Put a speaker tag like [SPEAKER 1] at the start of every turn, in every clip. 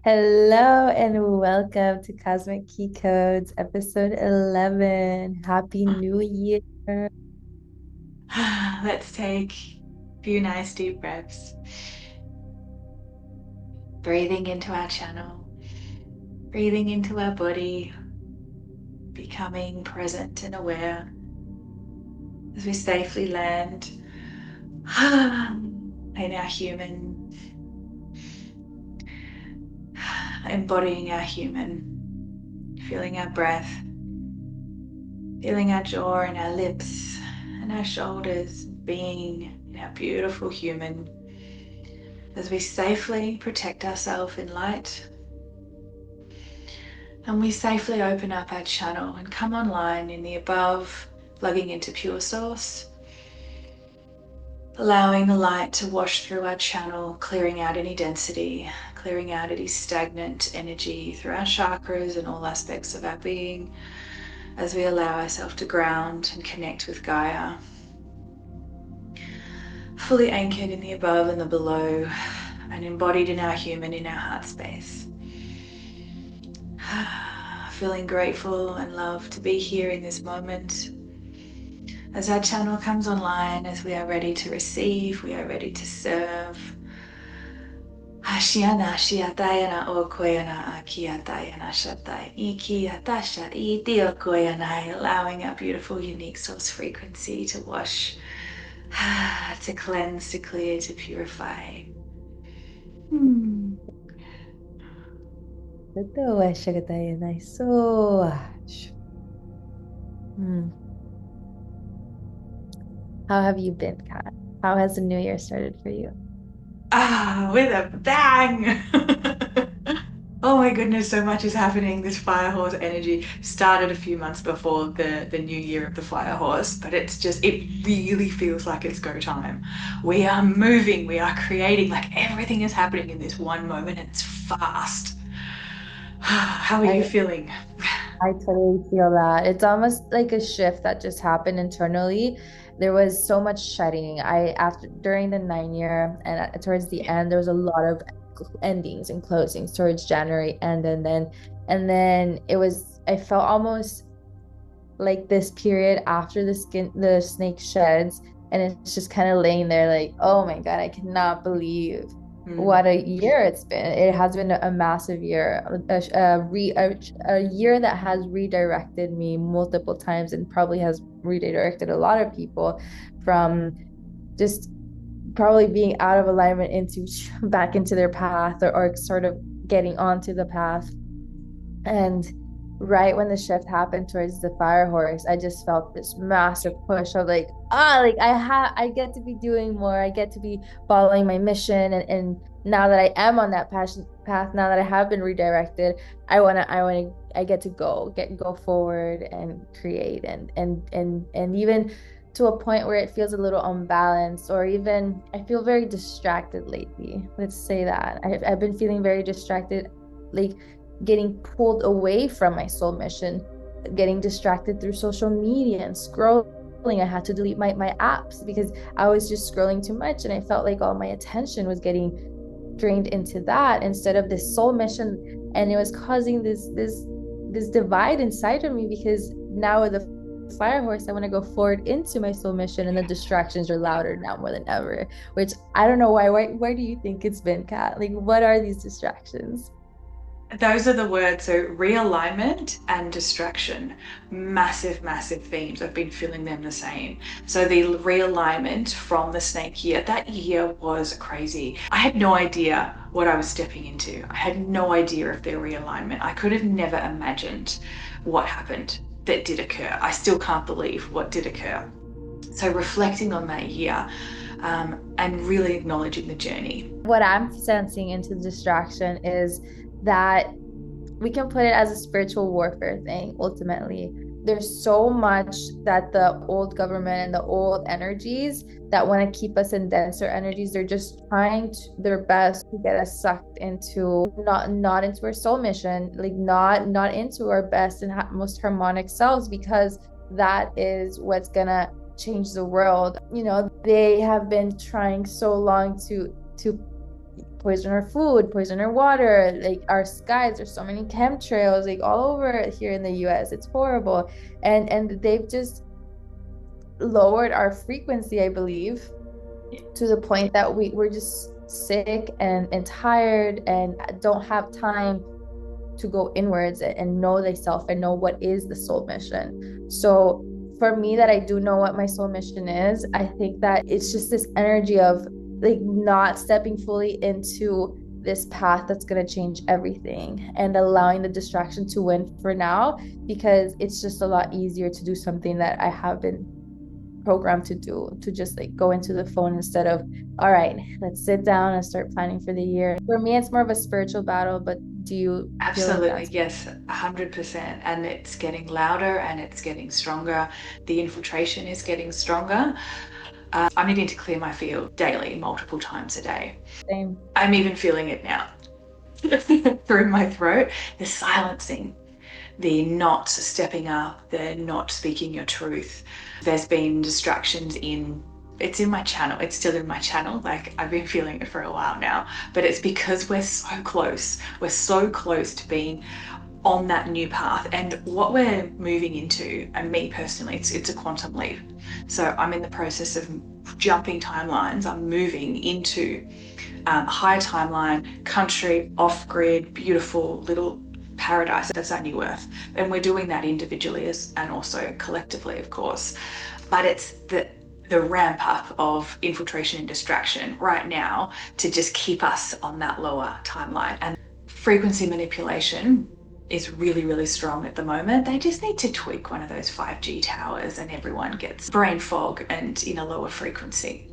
[SPEAKER 1] Hello and welcome to Cosmic Key Codes, episode 11. Happy New Year.
[SPEAKER 2] Let's take a few nice deep breaths. Breathing into our channel, breathing into our body, becoming present and aware as we safely land in our human, embodying our human, feeling our breath, feeling our jaw and our lips and our shoulders, being our beautiful human as we safely protect ourselves in light. And we safely open up our channel and come online in the above, plugging into pure source, allowing the light to wash through our channel, clearing out any density, clearing out any stagnant energy through our chakras and all aspects of our being as we allow ourselves to ground and connect with Gaia. Fully anchored in the above and the below and embodied in our human, in our heart space. Feeling grateful and loved to be here in this moment. As our channel comes online, as we are ready to receive, we are ready to serve. Hashiana shiatayana o koyana akiatayana shatai iki atasha idio koyanai, allowing our beautiful unique source frequency to wash, to cleanse, to clear, to purify.
[SPEAKER 1] Hmm. How have you been, Kat? How has the new year started for you?
[SPEAKER 2] With a bang! Oh my goodness, so much is happening. This fire horse energy started a few months before the new year of the fire horse, but it really feels like it's go time. We are moving, we are creating, like everything is happening in this one moment and it's fast. How are
[SPEAKER 1] I
[SPEAKER 2] you feeling?
[SPEAKER 1] I totally feel that. It's almost like a shift that just happened internally. There was so much shedding. I after during the 9 year and towards the end, there was a lot of endings and closings towards January end, and then it was I felt almost like this period after the snake sheds, and it's just kind of laying there like, oh my God, I cannot believe
[SPEAKER 2] Hmm.
[SPEAKER 1] what a year it's been. It has been a massive year, a year that has redirected me multiple times and probably has redirected a lot of people from just probably being out of alignment into back into their path, or sort of getting onto the path. And right when the shift happened towards the fire horse, I just felt this massive push of like, like I get to be doing more. I get to be following my mission. And now that I am on that passion path, now that I have been redirected, I get to go forward and create and even to a point where it feels a little unbalanced, or even I feel very distracted lately. Let's say that. I've been feeling very distracted, like getting pulled away from my soul mission, getting distracted through social media and scrolling. I had to delete my apps because I was just scrolling too much, and I felt like all my attention was getting drained into that instead of this soul mission. And it was causing this divide inside of me, because now with the fire horse, I want to go forward into my soul mission, and the distractions are louder now more than ever. Which I don't know why do you think it's been, Kat? Like, what are these distractions?
[SPEAKER 2] Those are the words. So realignment and distraction, massive, massive themes. I've been feeling them the same. So the realignment from the snake year, that year was crazy. I had no idea what I was stepping into. I had no idea of their realignment. I could have never imagined what happened that did occur. I still can't believe what did occur. So reflecting on that year, and really acknowledging the journey.
[SPEAKER 1] What I'm sensing into distraction is that we can put it as a spiritual warfare thing ultimately. There's so much that the old government and the old energies that want to keep us in denser energies, they're just trying their best to get us sucked into not into our soul mission, like not into our best and most harmonic selves, because that is what's gonna change the world. They have been trying so long to poison our food, poison our water, like our skies. There's so many chemtrails like all over here in the US. It's horrible. And they've just lowered our frequency, I believe, to the point that we're just sick and tired and don't have time to go inwards and know thyself and know what is the soul mission. So for me, that I do know what my soul mission is, I think that it's just this energy of like not stepping fully into this path that's going to change everything and allowing the distraction to win for now, because it's just a lot easier to do something that I have been programmed to do, to just like go into the phone instead of, all right, let's sit down and start planning for the year. For me, it's more of a spiritual battle, but do you feel like
[SPEAKER 2] Absolutely,
[SPEAKER 1] that's
[SPEAKER 2] yes, 100%. And it's getting louder and it's getting stronger. The infiltration is getting stronger. I'm needing to clear my field daily, multiple times a day.
[SPEAKER 1] the same?
[SPEAKER 2] I'm even feeling it now through my throat. The silencing, the not stepping up, the not speaking your truth. There's been distractions it's in my channel. It's still in my channel. Like, I've been feeling it for a while now, but it's because we're so close. We're so close to being on that new path. And what we're moving into, and me personally, it's a quantum leap. So I'm in the process of jumping timelines. I'm moving into higher timeline, country, off-grid, beautiful little paradise. That's our new earth. And we're doing that individually and also collectively, of course. But it's the ramp up of infiltration and distraction right now to just keep us on that lower timeline. And frequency manipulation is really, really strong at the moment. They just need to tweak one of those 5G towers and everyone gets brain fog and in a lower frequency.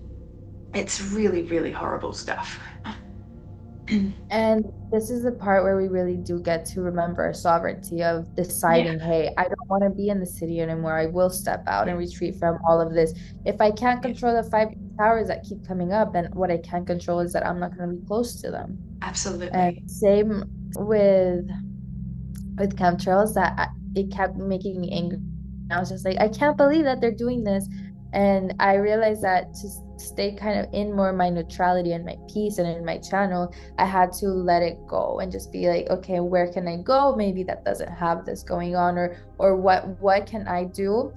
[SPEAKER 2] It's really, really horrible stuff.
[SPEAKER 1] And this is the part where we really do get to remember our sovereignty of
[SPEAKER 2] Yeah,
[SPEAKER 1] deciding, hey, I don't want to be in the city anymore. I will step out
[SPEAKER 2] yeah,
[SPEAKER 1] and retreat from all of this. If I can't
[SPEAKER 2] yeah,
[SPEAKER 1] control the five towers that keep coming up, then what I can control is that I'm not going to be close to them. And
[SPEAKER 2] absolutely.
[SPEAKER 1] same with chemtrails, that it kept making me angry. I was just like, I can't believe that they're doing this. And I realized that to stay kind of in more my neutrality and my peace and in my channel, I had to let it go and just be like, okay, where can I go? Maybe that doesn't have this going on, or what can I do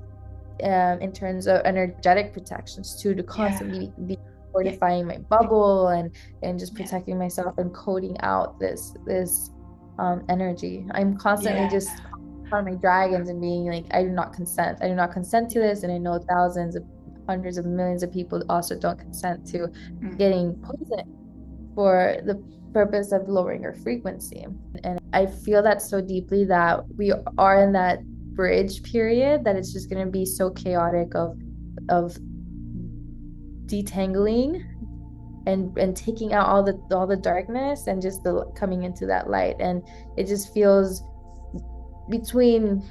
[SPEAKER 1] in terms of energetic protections too, to
[SPEAKER 2] Yeah,
[SPEAKER 1] constantly be
[SPEAKER 2] yeah,
[SPEAKER 1] fortifying my bubble and just
[SPEAKER 2] yeah,
[SPEAKER 1] protecting myself and coding out this energy. I'm constantly
[SPEAKER 2] yeah,
[SPEAKER 1] just on my dragons and being like, I do not consent. I do not consent to
[SPEAKER 2] yeah.
[SPEAKER 1] this. And I know thousands of hundreds of millions of people also don't consent to
[SPEAKER 2] Mm.
[SPEAKER 1] getting poisoned for the purpose of lowering our frequency. And I feel that so deeply, that we are in that bridge period, that it's just going to be so chaotic of detangling and taking out all the darkness and just the coming into that light. And it just feels between,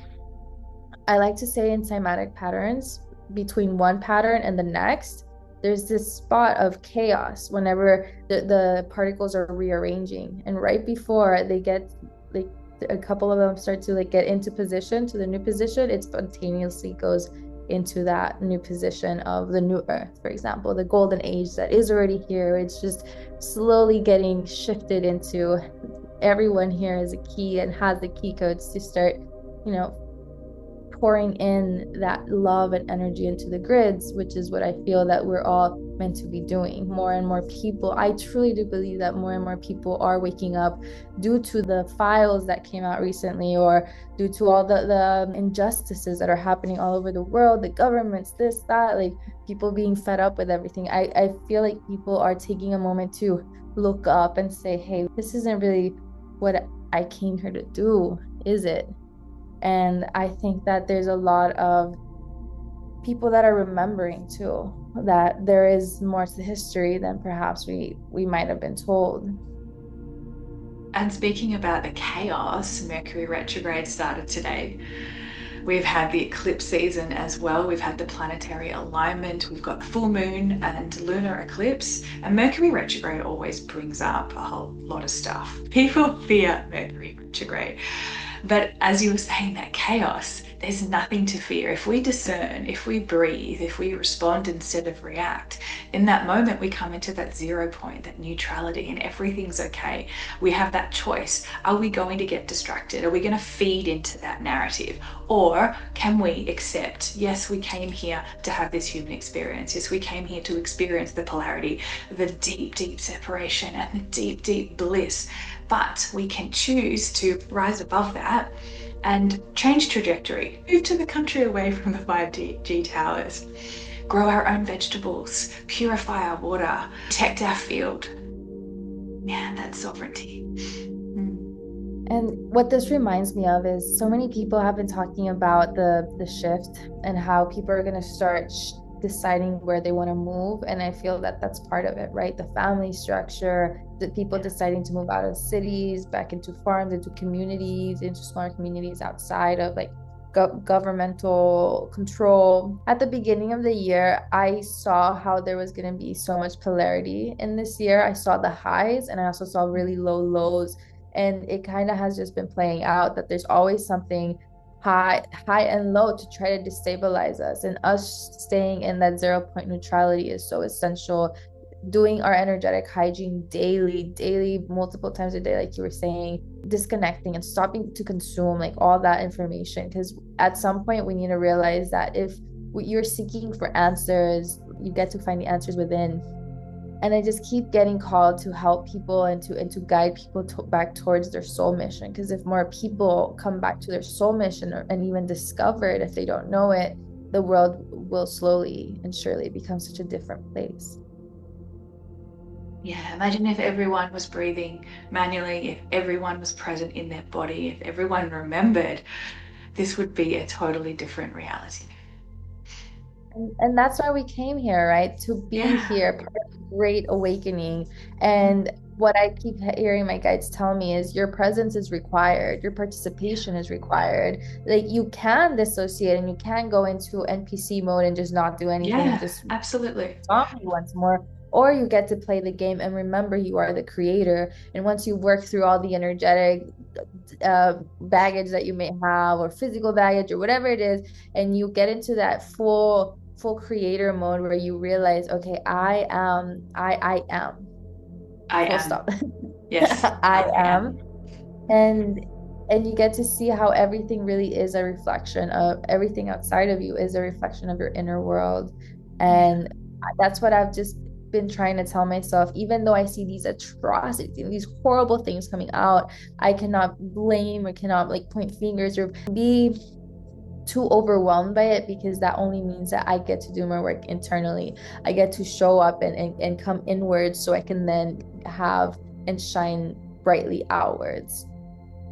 [SPEAKER 1] I like to say, in cymatic patterns, between one pattern and the next, there's this spot of chaos whenever the particles are rearranging. And right before they get like a couple of them start to like get into position to the new position, it spontaneously goes into that new position of the new earth, for example, the golden age that is already here. It's just slowly getting shifted into, everyone here is a key and has the key codes to start, you know, pouring in that love and energy into the grids, which is what I feel that we're all meant to be doing. More and more people, I truly do believe that more and more people are waking up due to the files that came out recently, or due to all the injustices that are happening all over the world, the governments, this, that, like people being fed up with everything. I feel like people are taking a moment to look up and say, hey, this isn't really what I came here to do, is it? And I think that there's a lot of people that are remembering too, that there is more to history than perhaps we might have been told.
[SPEAKER 2] And speaking about the chaos, Mercury retrograde started today. We've had the eclipse season as well. We've had the planetary alignment. We've got full moon and lunar eclipse. And Mercury retrograde always brings up a whole lot of stuff. People fear Mercury retrograde. But as you were saying, that chaos, there's nothing to fear. If we discern, if we breathe, if we respond instead of react, in that moment we come into that 0 point, that neutrality, and everything's okay. We have that choice. Are we going to get distracted? Are we going to feed into that narrative? Or can we accept, yes, we came here to have this human experience. Yes, we came here to experience the polarity, the deep, deep separation and the deep, deep bliss. But we can choose to rise above that and change trajectory, move to the country away from the 5G towers, grow our own vegetables, purify our water, protect our field. Man, that's sovereignty.
[SPEAKER 1] And what this reminds me of is so many people have been talking about the shift and how people are going to start deciding where they want to move. And I feel that that's part of it, right? The family structure, the people deciding to move out of cities, back into farms, into communities, into smaller communities outside of like governmental control. At the beginning of the year, I saw how there was going to be so much polarity in this year. I saw the highs and I also saw really low lows. And it kind of has just been playing out that there's always something high and low to try to destabilize us. And us staying in that 0 point neutrality is so essential. Doing our energetic hygiene daily, multiple times a day, like you were saying, disconnecting and stopping to consume like all that information. Because at some point we need to realize that if you're seeking for answers, you get to find the answers within. And I just keep getting called to help people and to guide people back towards their soul mission. Because if more people come back to their soul mission and even discover it, if they don't know it, the world will slowly and surely become such a different place.
[SPEAKER 2] Yeah, imagine if everyone was breathing manually, if everyone was present in their body, if everyone remembered, this would be a totally different reality.
[SPEAKER 1] And that's why we came here, right? To be
[SPEAKER 2] Yeah.
[SPEAKER 1] here, part of the great awakening. And what I keep hearing my guides tell me is your presence is required, your participation is required. Like you can dissociate and you can go into NPC mode and just not do anything and
[SPEAKER 2] Yeah,
[SPEAKER 1] just
[SPEAKER 2] absolutely.
[SPEAKER 1] zombie once more. Or you get to play the game and remember you are the creator. And once you work through all the energetic baggage that you may have, or physical baggage, or whatever it is, and you get into that full creator mode where you realize, okay, I am,
[SPEAKER 2] I
[SPEAKER 1] full
[SPEAKER 2] am.
[SPEAKER 1] stop.
[SPEAKER 2] Yes,
[SPEAKER 1] I
[SPEAKER 2] I
[SPEAKER 1] am.
[SPEAKER 2] am.
[SPEAKER 1] And you get to see how everything really is a reflection of everything outside of you, is a reflection of your inner world.
[SPEAKER 2] Yeah.
[SPEAKER 1] And that's what I've just been trying to tell myself. Even though I see these atrocities and these horrible things coming out, I cannot blame or cannot like point fingers or be too overwhelmed by it, because that only means that I get to do my work internally. I get to show up and come inwards so I can then have and shine brightly outwards.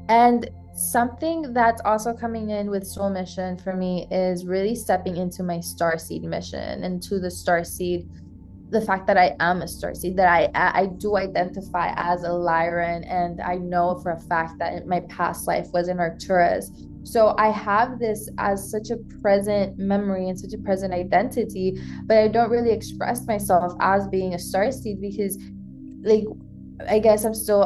[SPEAKER 1] And something that's also coming in with soul mission for me is really stepping into my starseed mission, and to the starseed, the fact that I am a starseed, that I do identify as a Lyran, and I know for a fact that my past life was in Arcturus. So I have this as such a present memory and such a present identity, but I don't really express myself as being a starseed because, like, I guess I'm still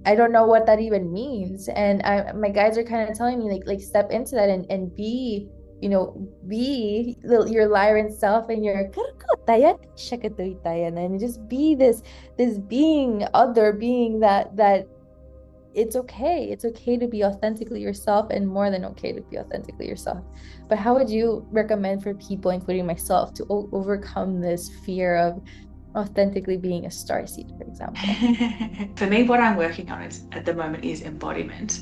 [SPEAKER 1] I don't know what that even means. And my guides are kind of telling me like step into that and be, be your Lyran self and your and just be this being, other being that it's okay to be authentically yourself, and more than okay to be authentically yourself. But how would you recommend for people, including myself, to overcome this fear of authentically being a starseed, for example?
[SPEAKER 2] For me, what I'm working on is, at the moment, is embodiment.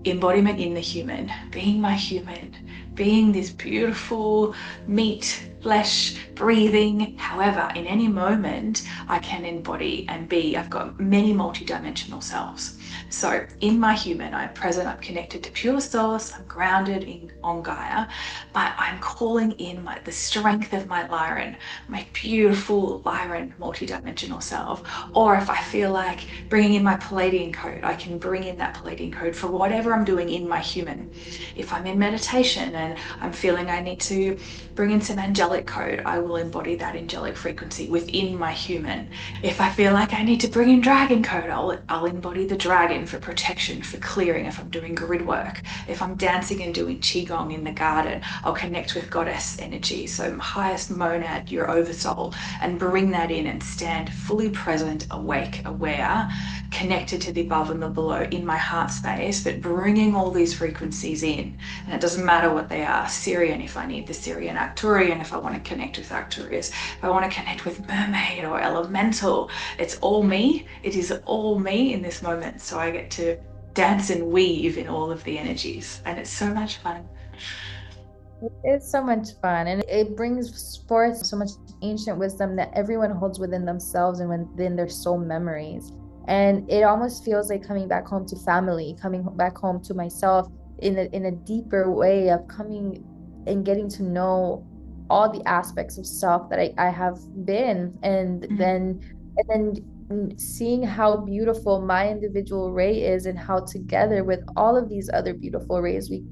[SPEAKER 2] Embodiment in the human, being my human, being this beautiful meat, flesh, breathing. However, in any moment, I can embody and be. I've got many multidimensional selves. So in my human, I'm present, I'm connected to pure source, I'm grounded on Gaia, but I'm calling in the strength of my Lyran, my beautiful Lyran multidimensional self. Or if I feel like bringing in my Palladian code, I can bring in that Palladian code for whatever I'm doing in my human. If I'm in meditation and I'm feeling I need to bring in some angelic code, I will embody that angelic frequency within my human. If I feel like I need to bring in dragon code, I'll embody the dragon dragon for protection, for clearing, if I'm doing grid work. If I'm dancing and doing qigong in the garden, I'll connect with goddess energy. So highest monad, your oversoul, and bring that in and stand fully present, awake, aware, connected to the above and the below in my heart space, but bringing all these frequencies in. And it doesn't matter what they are. Syrian, if I need the Syrian, Arcturian, if I want to connect with Arcturus, if I want to connect with mermaid or elemental, it's all me. It is all me in this moment. So I get to dance and weave in all of the energies. And it's so much fun.
[SPEAKER 1] It's so much fun, and it brings forth so much ancient wisdom that everyone holds within themselves and within their soul memories. And it almost feels like coming back home to family, coming back home to myself in a deeper way of coming and getting to know all the aspects of self that I have been. And then seeing how beautiful my individual ray is and how together with all of these other beautiful rays we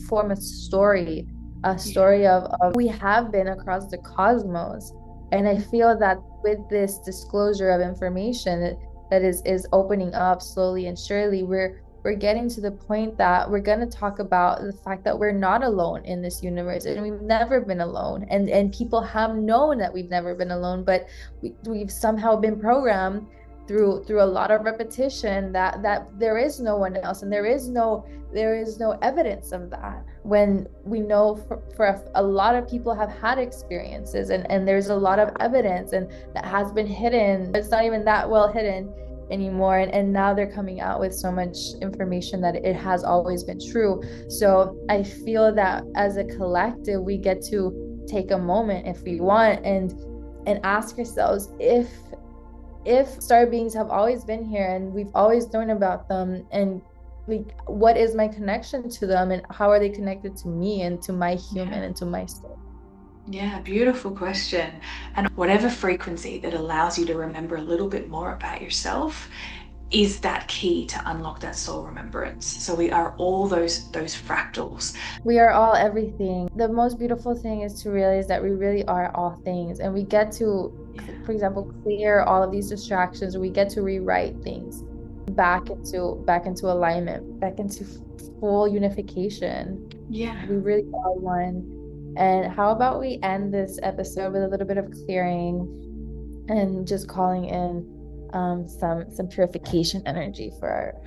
[SPEAKER 1] form a
[SPEAKER 2] Yeah.
[SPEAKER 1] story of we have been across the cosmos. And I feel that with this disclosure of information that is opening up slowly and surely, we're getting to the point that we're going to talk about the fact that we're not alone in this universe, and we've never been alone, and people have known that we've never been alone, but we've somehow been programmed through a lot of repetition that there is no one else, and there is no evidence of that, when we know for a lot of people have had experiences, and there's a lot of evidence and that has been hidden. It's not even that well hidden anymore, and now they're coming out with so much information that it has always been true. So I feel that as a collective we get to take a moment, if we want, and ask ourselves, if star beings have always been here and we've always known about them, and what is my connection to them, and how are they connected to me and to my human
[SPEAKER 2] Yeah.
[SPEAKER 1] and to my soul?
[SPEAKER 2] Yeah, beautiful question. And whatever frequency that allows you to remember a little bit more about yourself is that key to unlock that soul remembrance. So we are all those fractals.
[SPEAKER 1] We are all everything. The most beautiful thing is to realize that we really are all things, and we get to,
[SPEAKER 2] Yeah.
[SPEAKER 1] for example, clear all of these distractions. We get to rewrite things back into alignment, back into full unification.
[SPEAKER 2] Yeah.
[SPEAKER 1] We really are one. And how about we end this episode with a little bit of clearing and just calling in some purification energy for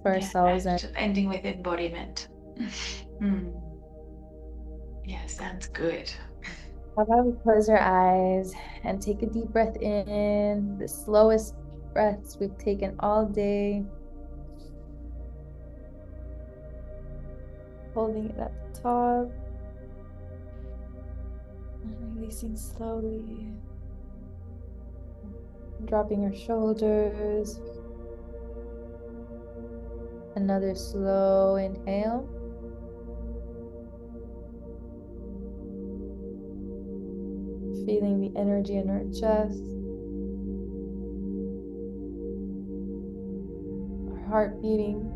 [SPEAKER 2] Yeah.
[SPEAKER 1] ourselves. And
[SPEAKER 2] And ending with embodiment. Hmm. Yeah, sounds good.
[SPEAKER 1] how about we close our eyes and take a deep breath in, the slowest breaths we've taken all day, holding it at the top and releasing slowly, dropping your shoulders. Another slow inhale. Feeling the energy in our chest, our heart beating,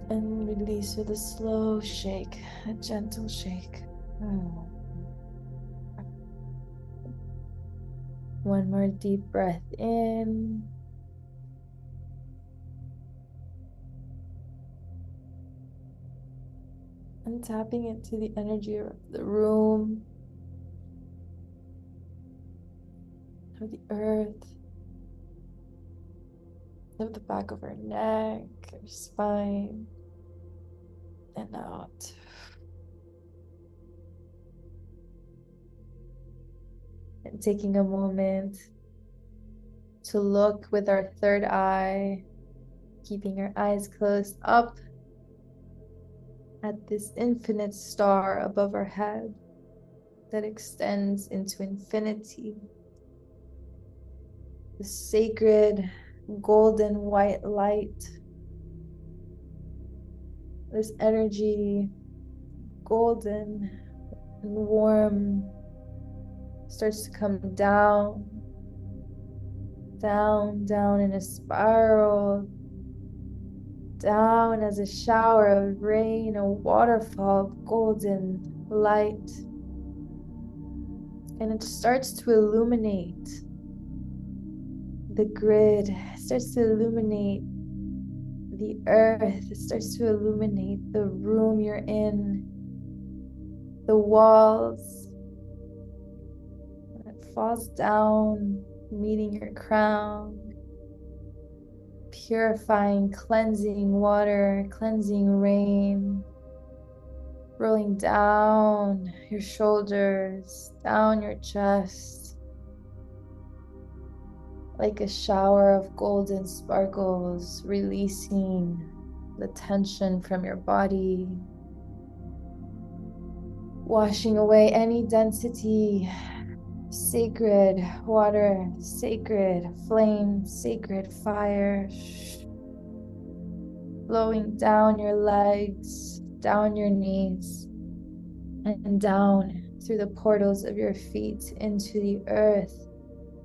[SPEAKER 1] and release with a slow shake, a gentle shake. One more deep breath in. And tapping into the energy of the room, of the earth, of the back of our neck, our spine, and out. And taking a moment to look with our third eye, keeping our eyes closed, up at this infinite star above our head that extends into infinity. The sacred golden white light, this energy, golden and warm, starts to come down, down, down in a spiral, down as a shower of rain, a waterfall of golden light. And it starts to illuminate the grid. It starts to illuminate the earth. It starts to illuminate the room you're in, the walls. And it falls down, meeting your crown. Purifying, cleansing water, cleansing rain, rolling down your shoulders, down your chest, like a shower of golden sparkles, releasing the tension from your body, washing away any density. Sacred water, sacred flame, sacred fire, flowing down your legs, down your knees, and down through the portals of your feet into the earth,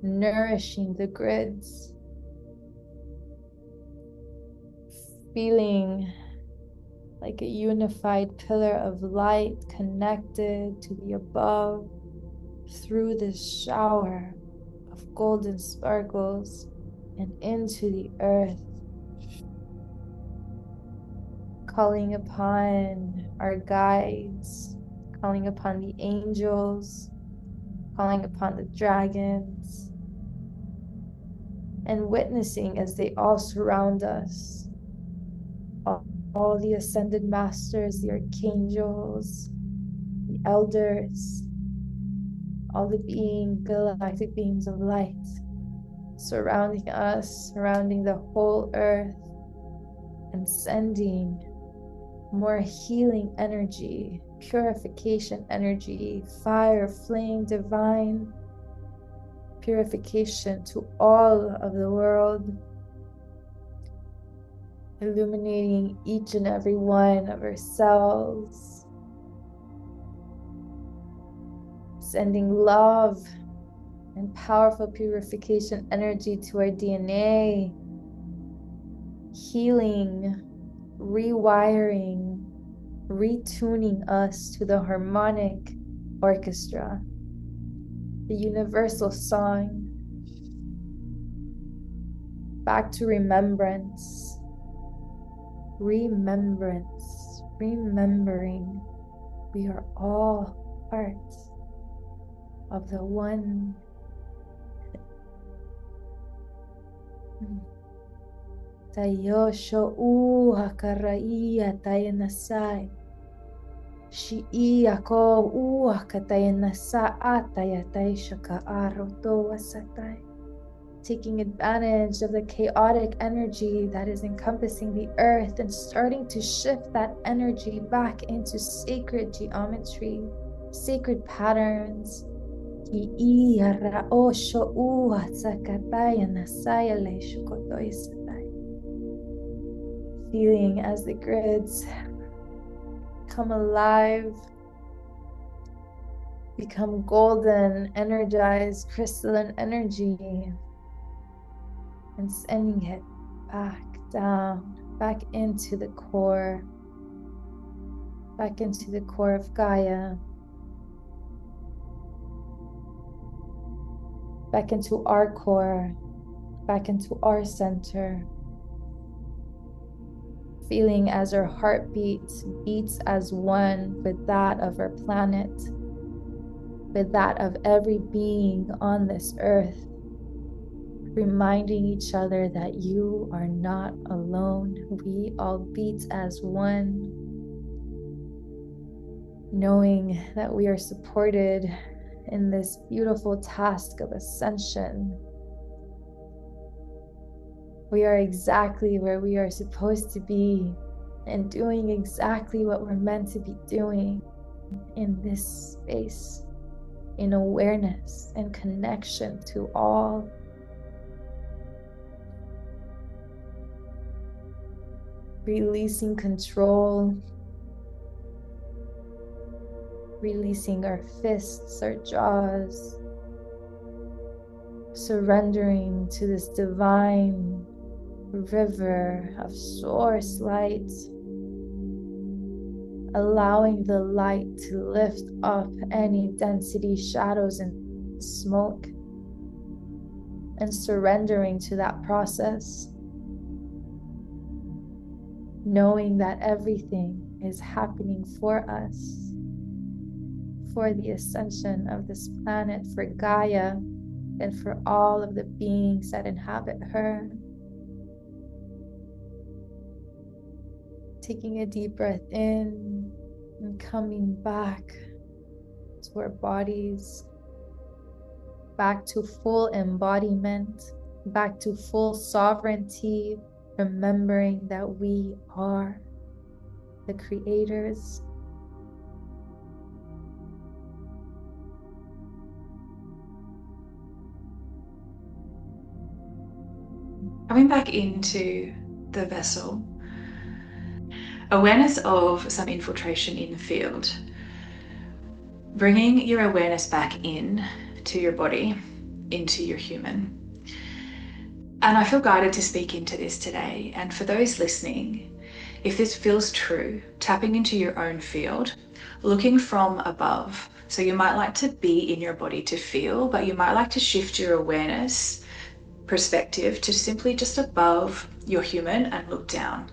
[SPEAKER 1] nourishing the grids. Feeling like a unified pillar of light connected to the above through this shower of golden sparkles and into the earth, calling upon our guides, calling upon the angels, calling upon the dragons, and witnessing as they all surround us, all the ascended masters, the archangels, the elders, all the galactic beings of light surrounding us, surrounding the whole earth, and sending more healing energy, purification energy, fire, flame, divine purification to all of the world, illuminating each and every one of our cells, sending love and powerful purification energy to our DNA, healing, rewiring, retuning us to the harmonic orchestra, the universal song, back to remembrance, remembering we are all parts of the one. Tayosho uhakaraiya tayanasai. Shiia ko uakatayanasa ataya taishaka aroto wasatai. Taking advantage of the chaotic energy that is encompassing the earth and starting to shift that energy back into sacred geometry, sacred patterns. Feeling as the grids come alive, become golden, energized, crystalline energy, and sending it back down, back into the core of Gaia, back into our core, back into our center. Feeling as our heartbeat beats as one with that of our planet, with that of every being on this earth, reminding each other that you are not alone. We all beat as one, knowing that we are supported in this beautiful task of ascension. We are exactly where we are supposed to be and doing exactly what we're meant to be doing in this space, in awareness and connection to all. Releasing control, releasing our fists, our jaws, surrendering to this divine river of source light, allowing the light to lift up any density, shadows, and smoke, and surrendering to that process, knowing that everything is happening for us, for the ascension of this planet, for Gaia, and for all of the beings that inhabit her. Taking a deep breath in and coming back to our bodies, back to full embodiment, back to full sovereignty, remembering that we are the creators.
[SPEAKER 2] Coming back into the vessel, awareness of some infiltration in the field, bringing your awareness back in to your body, into your human. And I feel guided to speak into this today. And for those listening, if this feels true, tapping into your own field, looking from above. So you might like to be in your body to feel, but you might like to shift your awareness perspective to simply just above your human and look down.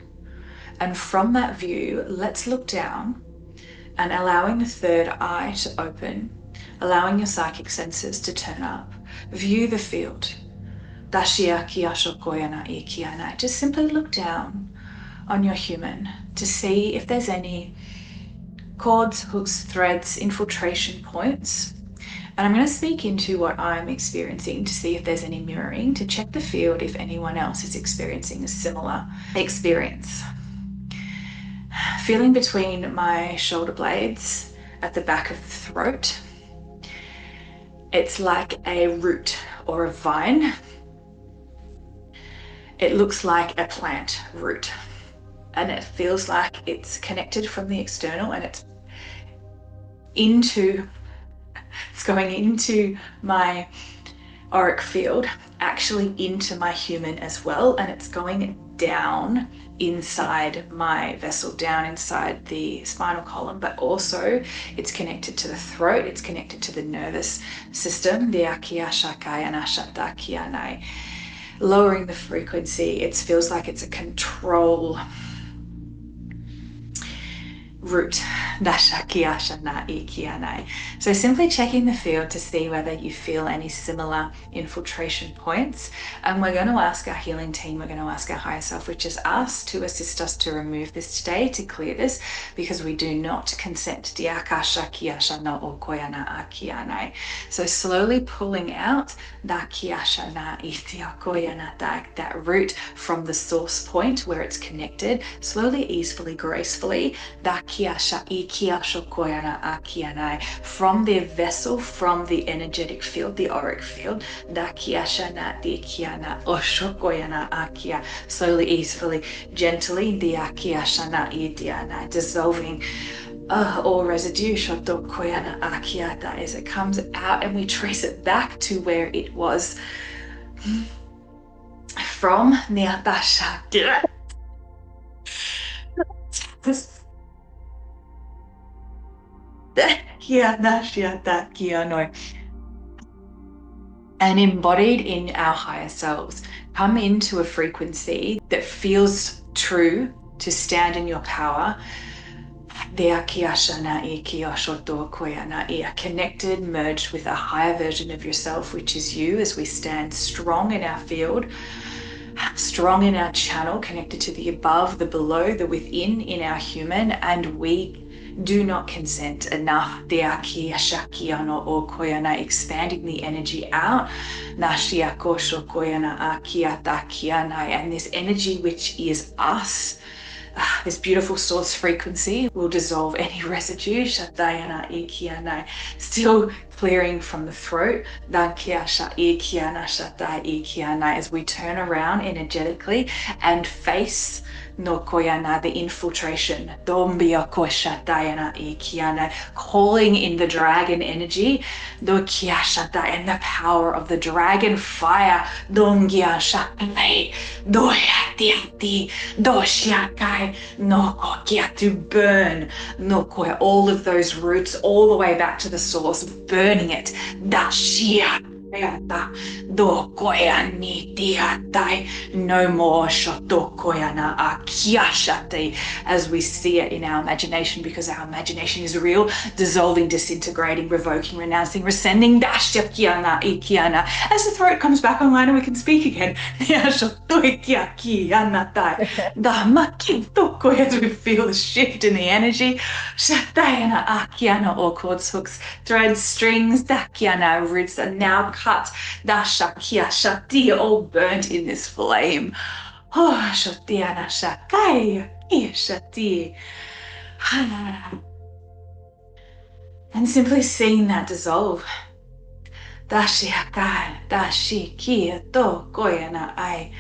[SPEAKER 2] And from that view, let's look down and allowing the third eye to open, allowing your psychic senses to turn up. View the field. Just simply look down on your human to see if there's any cords, hooks, threads, infiltration points. And I'm going to speak into what I'm experiencing to see if there's any mirroring, to check the field if anyone else is experiencing a similar experience. Feeling between my shoulder blades at the back of the throat. It's like a root or a vine. It looks like a plant root, and it feels like it's connected from the external, and it's going into my auric field, actually into my human as well, and it's going down inside my vessel, down inside the spinal column, but also it's connected to the throat, it's connected to the nervous system, the lowering the frequency. It feels like it's a control root. So simply checking the field to see whether you feel any similar infiltration points. And we're going to ask our healing team, we're going to ask our higher self, which is us, to assist us to remove this today, to clear this, because we do not consent. So slowly pulling out that root from the source point where it's connected, slowly, easily, gracefully, from their vessel, from the energetic field, the auric field, slowly, easily, gently, dissolving all residue as it comes out, and we trace it back to where it was from. And embodied in our higher selves, come into a frequency that feels true to stand in your power. Connected, merged with a higher version of yourself, which is you, as we stand strong in our field, strong in our channel, connected to the above, the below, the within in our human, and we do not consent enough. Expanding the energy out. And this energy, which is us, this beautiful source frequency, will dissolve any residue. Still clearing from the throat. As we turn around energetically and face the infiltration, calling in the dragon energy, and the power of the dragon fire, to burn all of those roots all the way back to the source, burning it. Ajata, dokoja ni tiatai, no more shotokojana akiashate, as we see it in our imagination, because our imagination is real, dissolving, disintegrating, revoking, renouncing, rescinding, dashakiana ikiana. As the throat comes back online and we can speak again. As we feel the shift in the energy. Shatayana akiana, all cords, hooks, threads, strings, dakiana, roots are now cut. Dashakia shati, all burnt in this flame. Oh, shatiana shakai, shati. And simply seeing that dissolve. Dashiakai, dashikia to koyana ai.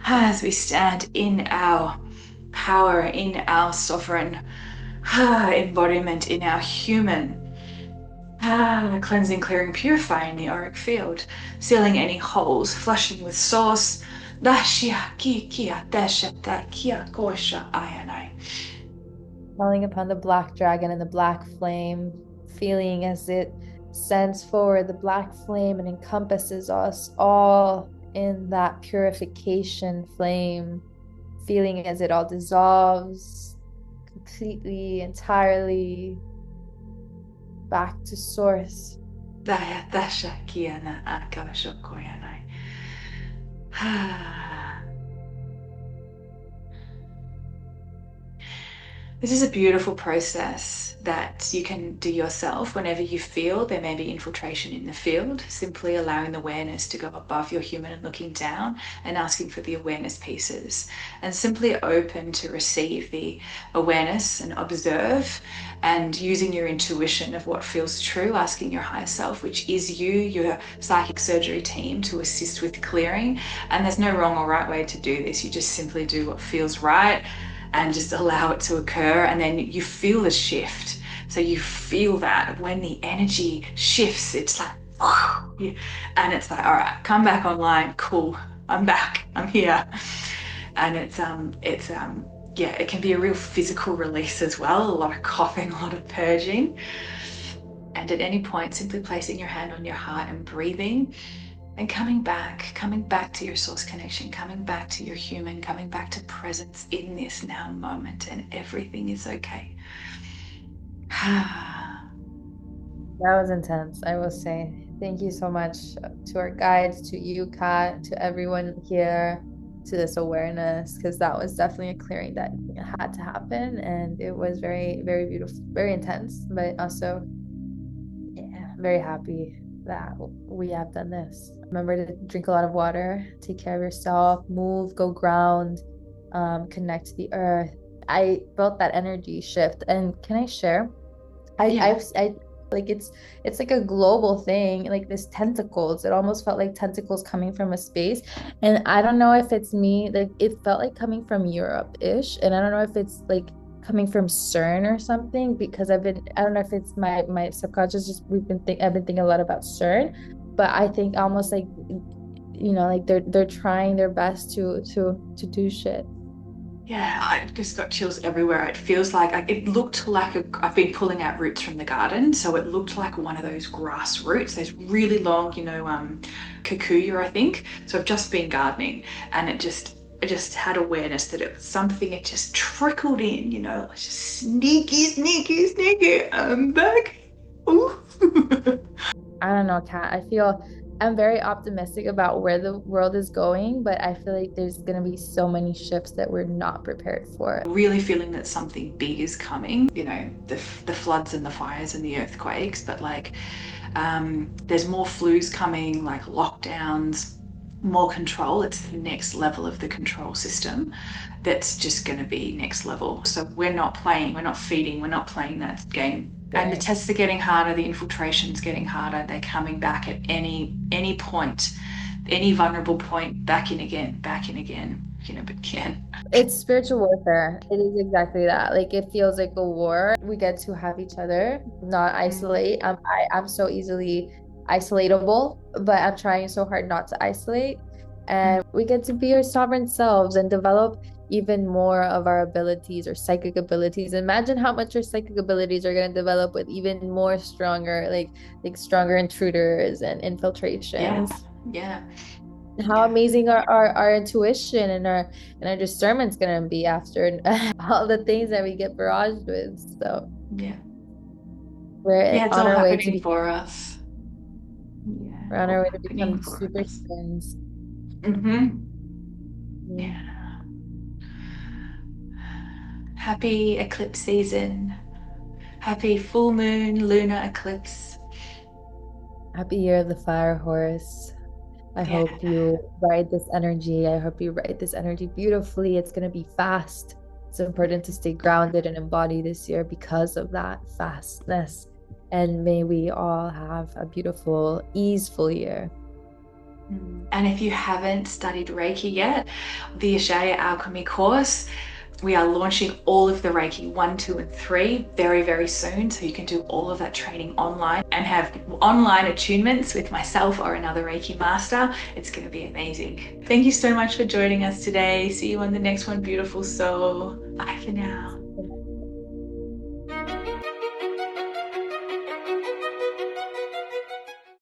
[SPEAKER 2] As we stand in our power, in our sovereign embodiment, in our human cleansing, clearing, purifying the auric field, sealing any holes, flushing with source.
[SPEAKER 1] Calling upon the black dragon and the black flame, feeling as it sends forward the black flame and encompasses us all in that purification flame, feeling as it all dissolves completely, entirely back to source.
[SPEAKER 2] This is a beautiful process that you can do yourself whenever you feel there may be infiltration in the field, simply allowing the awareness to go above your human and looking down and asking for the awareness pieces, and simply open to receive the awareness and observe, and using your intuition of what feels true, asking your higher self, which is you, your psychic surgery team, to assist with clearing. And there's no wrong or right way to do this. You just simply do what feels right and just allow it to occur, and then you feel the shift. So you feel that when the energy shifts, it's like, and it's like, all right, come back online. Cool, I'm back. I'm here. And yeah, it can be a real physical release as well. A lot of coughing, a lot of purging. And at any point, simply placing your hand on your heart and breathing. And coming back to your source connection, coming back to your human, coming back to presence in this now moment, and everything is okay.
[SPEAKER 1] That was intense, I will say. Thank you so much to our guides, to you, Kat, to everyone here, to this awareness, because that was definitely a clearing that had to happen. And it was very, very beautiful, very intense, but also, yeah, very happy that we have done this. Remember to drink a lot of water, take care of yourself, move, go ground, connect to the earth. I felt that energy shift. And can I share?
[SPEAKER 2] Yeah.
[SPEAKER 1] I like it's like a global thing, like this tentacles. It almost felt like tentacles coming from a space. And I don't know if it's me, like it felt like coming from Europe-ish. And I don't know if it's like coming from CERN or something, because I don't know if it's my subconscious, just I've been thinking a lot about CERN, but I think almost like, like they're trying their best to do shit.
[SPEAKER 2] Yeah, I just got chills everywhere. It feels like it looked like I've been pulling out roots from the garden, so it looked like one of those grass roots. There's really long, kikuyu, I think. So I've just been gardening, and I just had awareness that it was something. It just trickled in, it's just sneaky, sneaky, sneaky. I'm back. Ooh.
[SPEAKER 1] I don't know, Kat. I feel I'm very optimistic about where the world is going, but I feel like there's going to be so many shifts that we're not prepared for.
[SPEAKER 2] Really feeling that something big is coming, the floods and the fires and the earthquakes, but there's more flus coming, like lockdowns, more control. It's the next level of the control system that's just going to be next level. So we're not playing, we're not feeding, we're not playing that game. And the
[SPEAKER 1] Right.
[SPEAKER 2] tests are getting harder, the infiltration's getting harder. They're coming back at any point, any vulnerable point, back in again, but again.
[SPEAKER 1] It's spiritual warfare. It is exactly that. Like it feels like a war. We get to have each other, not isolate. I'm so easily isolatable, but I'm trying so hard not to isolate. And we get to be our sovereign selves and develop even more of our abilities or psychic abilities. Imagine how much our psychic abilities are going to develop with even more stronger, like stronger intruders and
[SPEAKER 2] Yeah,
[SPEAKER 1] infiltrations.
[SPEAKER 2] yeah,
[SPEAKER 1] How
[SPEAKER 2] yeah,
[SPEAKER 1] amazing our intuition and our discernment's gonna be after all the things that we get barraged with. So
[SPEAKER 2] yeah.
[SPEAKER 1] we're
[SPEAKER 2] Yeah, it's
[SPEAKER 1] on
[SPEAKER 2] all
[SPEAKER 1] our way to
[SPEAKER 2] happening
[SPEAKER 1] be
[SPEAKER 2] for us. Yeah,
[SPEAKER 1] we're on
[SPEAKER 2] all
[SPEAKER 1] our way to
[SPEAKER 2] happening
[SPEAKER 1] become
[SPEAKER 2] for
[SPEAKER 1] super
[SPEAKER 2] us.
[SPEAKER 1] humans.
[SPEAKER 2] Yeah.
[SPEAKER 1] Mm.
[SPEAKER 2] Happy eclipse season. Happy full moon lunar eclipse.
[SPEAKER 1] Happy year of the fire horse. I
[SPEAKER 2] Yeah.
[SPEAKER 1] hope you ride this energy. I hope you ride this energy beautifully. It's gonna be fast. It's important to stay grounded and embody this year because of that fastness. And may we all have a beautiful, easeful year.
[SPEAKER 2] And if you haven't studied Reiki yet, the Asheya Alchemy course, we are launching all of the Reiki 1, 2, and 3 very, very soon. So you can do all of that training online and have online attunements with myself or another Reiki master. It's going to be amazing. Thank you so much for joining us today. See you on the next one, beautiful soul. Bye for now.